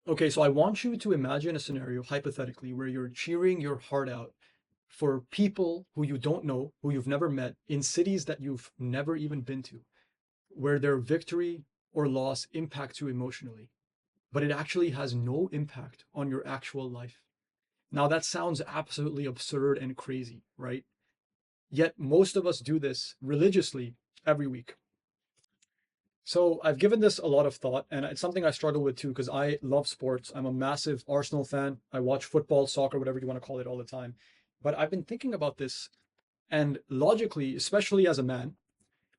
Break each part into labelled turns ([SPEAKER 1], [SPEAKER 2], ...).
[SPEAKER 1] Okay, so I want you to imagine a scenario, hypothetically, where you're cheering your heart out for people who you don't know, who you've never met, in cities that you've never even been to, where their victory or loss impacts you emotionally, but it actually has no impact on your actual life. Now, that sounds absolutely absurd and crazy, right? Yet most of us do this religiously every week. So I've given this a lot of thought, and it's something I struggle with too, because I love sports. I'm a massive Arsenal fan. I watch football, soccer, whatever you want to call it, all the time. But I've been thinking about this, and logically, especially as a man,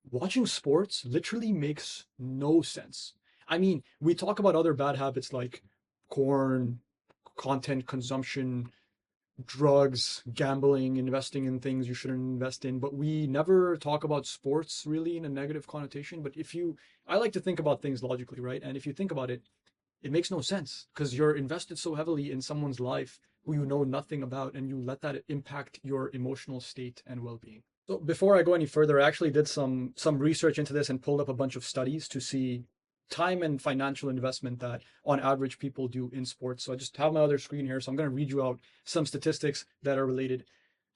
[SPEAKER 1] watching sports literally makes no sense. I mean, we talk about other bad habits like corn, content consumption, drugs, gambling, investing in things you shouldn't invest in, but we never talk about sports really in a negative connotation. But I like to think about things logically, right? And if you think about it, it makes no sense because you're invested so heavily in someone's life who you know nothing about, and you let that impact your emotional state and well-being. So before I go any further, I actually did some research into this and pulled up a bunch of studies to see time and financial investment that on average people do in sports. So I just have my other screen here. So I'm going to read you out some statistics that are related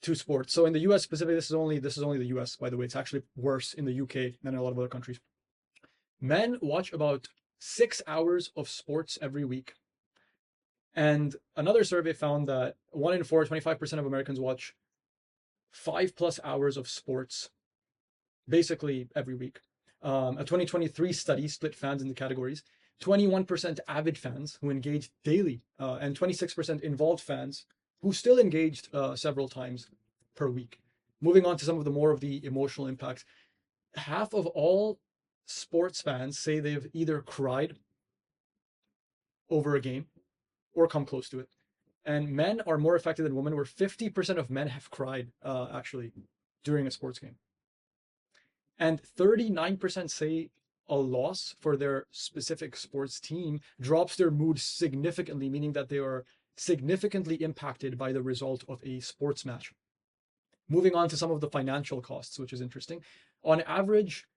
[SPEAKER 1] to sports. So in the US specifically, this is only the US, by the way. It's actually worse in the UK than in a lot of other countries. Men watch about 6 hours of sports every week. And another survey found that 1 in 4, 25% of Americans watch 5+ hours of sports basically every week. A 2023 study split fans into categories: 21% avid fans who engaged daily, and 26% involved fans who still engaged several times per week. Moving on to some of the emotional impacts. Half of all sports fans say they've either cried over a game or come close to it. And men are more affected than women, where 50% of men have cried actually during a sports game. And 39% say a loss for their specific sports team drops their mood significantly, meaning that they are significantly impacted by the result of a sports match. Moving on to some of the financial costs, which is interesting. On average,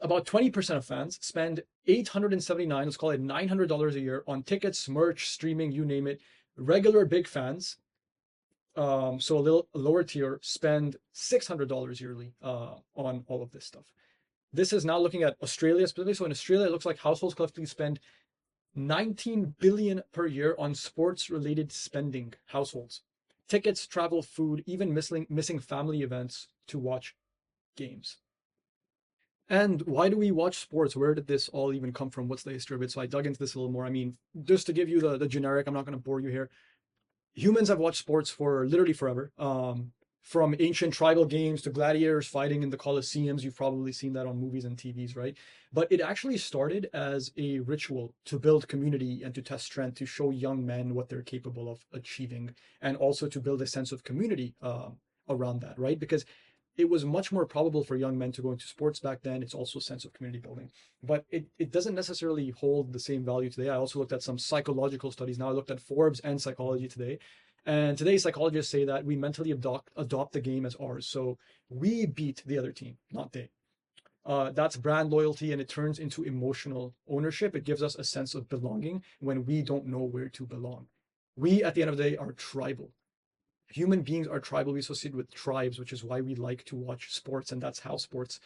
[SPEAKER 1] about 20% of fans spend 879, let's call it $900 a year on tickets, merch, streaming, you name it. Regular big fans, so a little lower tier, spend $600 yearly on all of this stuff. This is now looking at Australia specifically. So in Australia, it looks like households collectively spend 19 billion per year on sports related spending. Households, tickets, travel, food, even missing family events to watch games. And why do we watch sports? Where did this all even come from? What's the history of it? So I dug into this a little more. I mean, just to give you the generic, I'm not going to bore you here. Humans have watched sports for literally forever. From ancient tribal games to gladiators fighting in the Colosseums. You've probably seen that on movies and TVs, right? But it actually started as a ritual to build community and to test strength, to show young men what they're capable of achieving, and also to build a sense of community around that, right? Because it was much more probable for young men to go into sports back then. It's also a sense of community building, but it doesn't necessarily hold the same value today. I also looked at some psychological studies. Now I looked at Forbes and Psychology Today, and today psychologists say that we mentally adopt the game as ours. So we beat the other team, not they. That's brand loyalty, and it turns into emotional ownership. It gives us a sense of belonging when we don't know where to belong. We, at the end of the day, are tribal. Human beings are tribally associated with tribes, which is why we like to watch sports, and that's how sports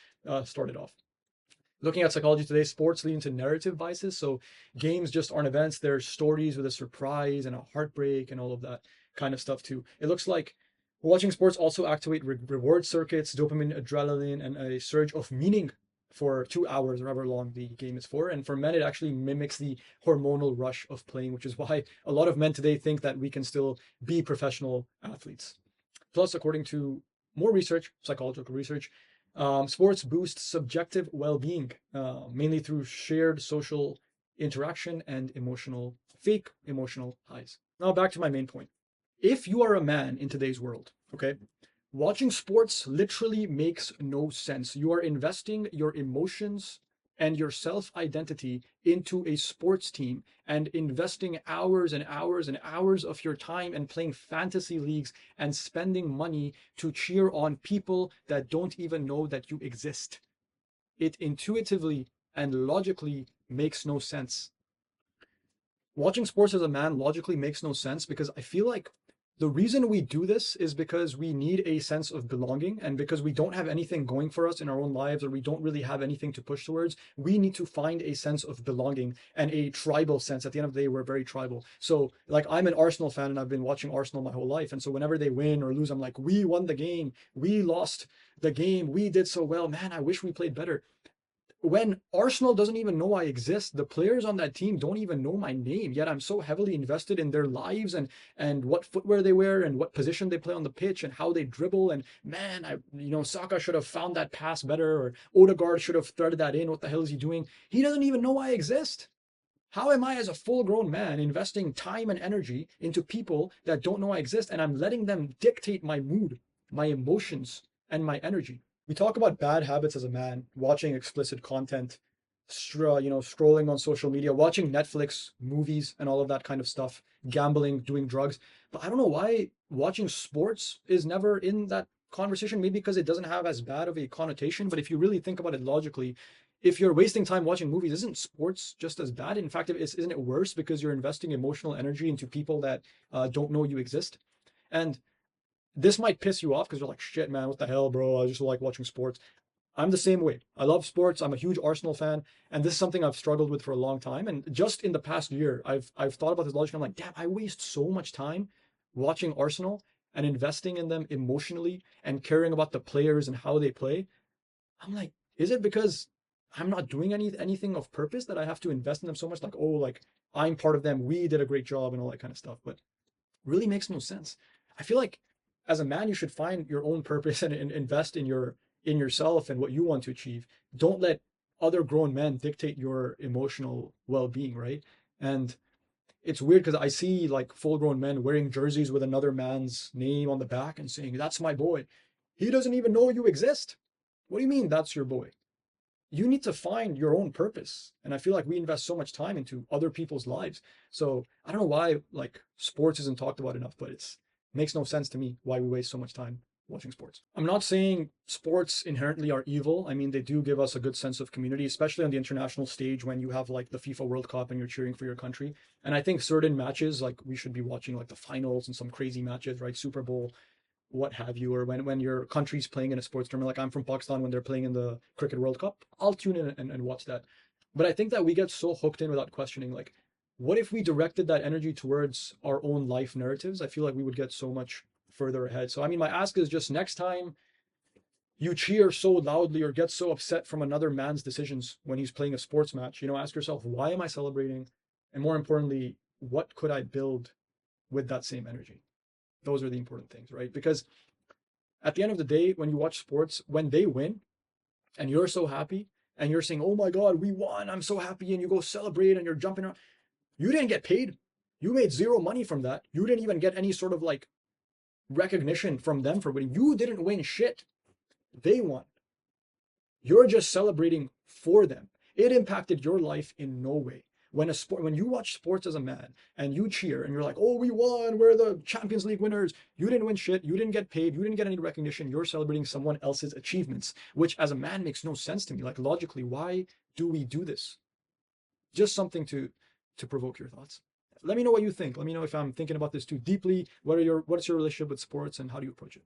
[SPEAKER 1] started off. Looking at Psychology Today, sports lead into narrative biases. So games just aren't events; they're stories with a surprise and a heartbreak and all of that kind of stuff too. It looks like watching sports also activate reward circuits, dopamine, adrenaline, and a surge of meaning for 2 hours or however long the game is for. And for men, it actually mimics the hormonal rush of playing, which is why a lot of men today think that we can still be professional athletes. Plus, according to more research, psychological research, sports boost subjective well-being, mainly through shared social interaction and fake emotional highs. Now back to my main point. If you are a man in today's world, okay, watching sports literally makes no sense. You are investing your emotions and your self identity into a sports team and investing hours and hours and hours of your time and playing fantasy leagues and spending money to cheer on people that don't even know that you exist. It intuitively and logically makes no sense. watching sports as a man logically makes no sense because I feel like the reason we do this is because we need a sense of belonging and because we don't have anything going for us in our own lives or we don't really have anything to push towards. We need to find a sense of belonging and a tribal sense. At the end of the day, we're very tribal. So, like, I'm an Arsenal fan and I've been watching Arsenal my whole life. And so, whenever they win or lose, I'm like, we won the game. We lost the game. We did so well. Man, I wish we played better. When Arsenal doesn't even know I exist, the players on that team don't even know my name, yet I'm so heavily invested in their lives and what footwear they wear and what position they play on the pitch and how they dribble. And man, Saka should have found that pass better, or Odegaard should have threaded that in. What the hell is he doing? He doesn't even know I exist. How am I, as a full grown man, investing time and energy into people that don't know I exist, and I'm letting them dictate my mood, my emotions, and my energy? We talk about bad habits as a man, watching explicit content, scrolling on social media, watching Netflix movies and all of that kind of stuff, gambling, doing drugs. But I don't know why watching sports is never in that conversation. Maybe because it doesn't have as bad of a connotation. But if you really think about it logically, if you're wasting time watching movies, isn't sports just as bad? In fact, isn't it worse because you're investing emotional energy into people that don't know you exist? And this might piss you off because you're like, shit, man, what the hell, bro? I just like watching sports. I'm the same way. I love sports. I'm a huge Arsenal fan, and this is something I've struggled with for a long time. And just in the past year, I've thought about this logic. I'm like, damn, I waste so much time watching Arsenal and investing in them emotionally and caring about the players and how they play. I'm like, is it because I'm not doing anything of purpose that I have to invest in them so much? Like, oh, like I'm part of them. We did a great job and all that kind of stuff. But really makes no sense. I feel like as a man, you should find your own purpose and invest in yourself and what you want to achieve. Don't let other grown men dictate your emotional well-being, right? And it's weird because I see like full-grown men wearing jerseys with another man's name on the back and saying, "That's my boy." He doesn't even know you exist. What do you mean that's your boy? You need to find your own purpose. And I feel like we invest so much time into other people's lives. So I don't know why like sports isn't talked about enough, but it makes no sense to me why we waste so much time watching sports. I'm not saying sports inherently are evil. I mean, they do give us a good sense of community, especially on the international stage when you have like the FIFA World Cup and you're cheering for your country. And I think certain matches, like we should be watching like the finals and some crazy matches, right? Super Bowl, what have you, or when your country's playing in a sports tournament, like I'm from Pakistan, when they're playing in the Cricket World Cup, I'll tune in and watch that. But I think that we get so hooked in without questioning, like, what if we directed that energy towards our own life narratives? I feel like we would get so much further ahead. So, I mean, my ask is just next time you cheer so loudly or get so upset from another man's decisions when he's playing a sports match, ask yourself, why am I celebrating? And more importantly, what could I build with that same energy? Those are the important things, right? Because at the end of the day, when you watch sports, when they win and you're so happy and you're saying, "Oh my God, we won, I'm so happy," and you go celebrate and you're jumping around, you didn't get paid. You made zero money from that. You didn't even get any sort of like recognition from them for winning. You didn't win shit. They won. You're just celebrating for them. It impacted your life in no way. When you watch sports as a man and you cheer and you're like, "Oh, we won, we're the Champions League winners," you didn't win shit, you didn't get paid, you didn't get any recognition. You're celebrating someone else's achievements, which as a man makes no sense to me. Like logically, why do we do this? Just something to provoke your thoughts. Let me know what you think. Let me know if I'm thinking about this too deeply. What's your relationship with sports and how do you approach it?